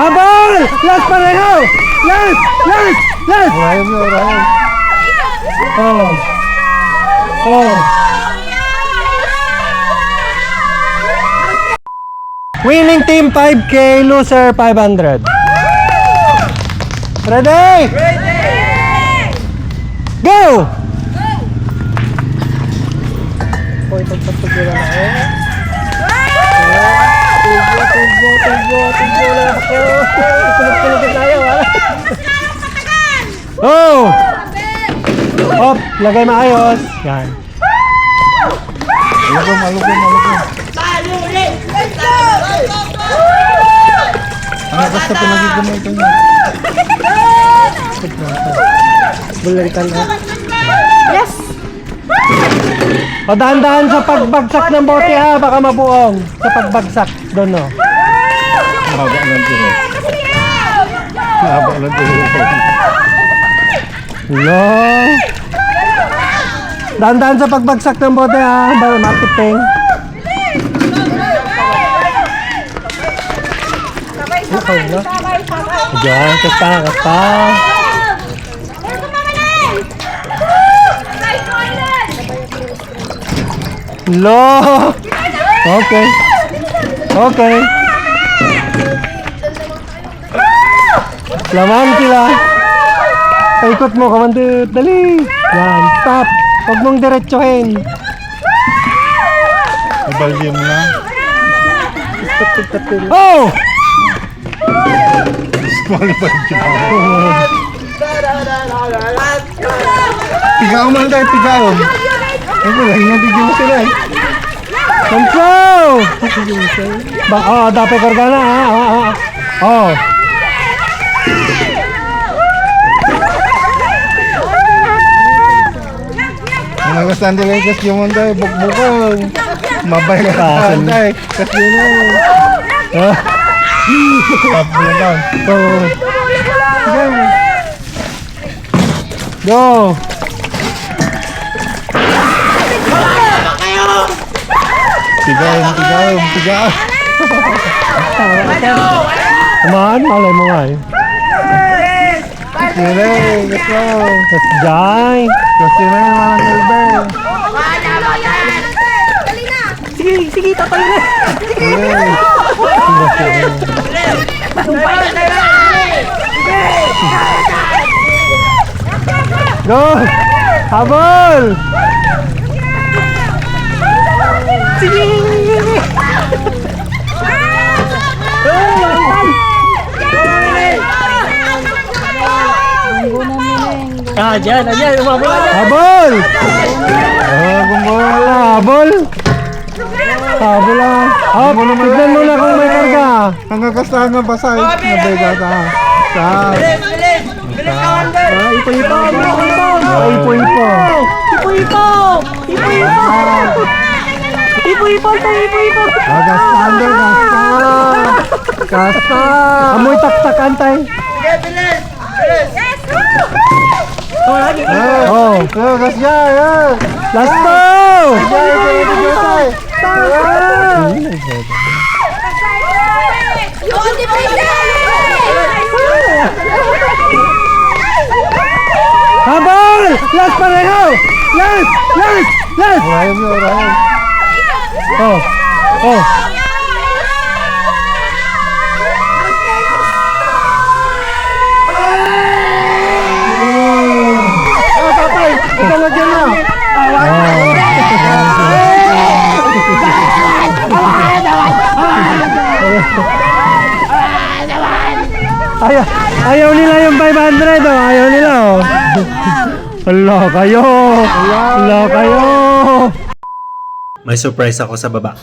Habol! Last pareho! Last! Ryan mo, Ryan. Oh. Winning team 5K, loser 500. Ready? Go! Hoy, pagpapagula na eh. Tubo lang ako. Kulog-kulog tayo, ha? Oh! Hop, lagay maayos. Yan. Alugom. Ang basta pinagigumay ito niya. Bularikan na. Yes! O dahan-dahan sa pagbagsak ng bote ha, baka mabuong. Sa pagbagsak, doon no. Mahaba lang dito. Hello? Dahan-dahan sa pagbagsak ng bote ha, baka matipeng. Diyan, kasta. Lo! Okay. Laman sila. Paikot mo, kamandit. Dali. Yan, stop. Huwag mong diretsuhin. Ibaldi mo na. Oh! Small pa rin siya. Pigaw man tayo, pigaw. Ako lang, nadigil mo sila eh. Control! Dapat kargana ha. Oh. Mga sandal ay kasi yung tayo, bukbukong. Mabay ka tayo. Kasi yun o. Stop mo na down. Go! Pigaw. Kumaan, malay mo nga eh. Sige, let's go. Let's die. Kasi na yung mga nilber. Sige, tatay na. Go! Habol! Sige! Diyan, umabol na dyan. Habol! Habol! Habol lang. Hop, tignan mo na kung may karga. Hanggang kastahan ng basay. Nabega ta. Stop. Ipo-ipo. Kasta. Amoy taktakan tayo. Oh, kasya. last go! Habol! Last pareho! Last! Ryan mo, Ryan. Oh. Tatay, ito lagyan na. Ayaw nila yung 500 oh. Ayaw nila oh. Hala kayo. May surprise ako sa baba.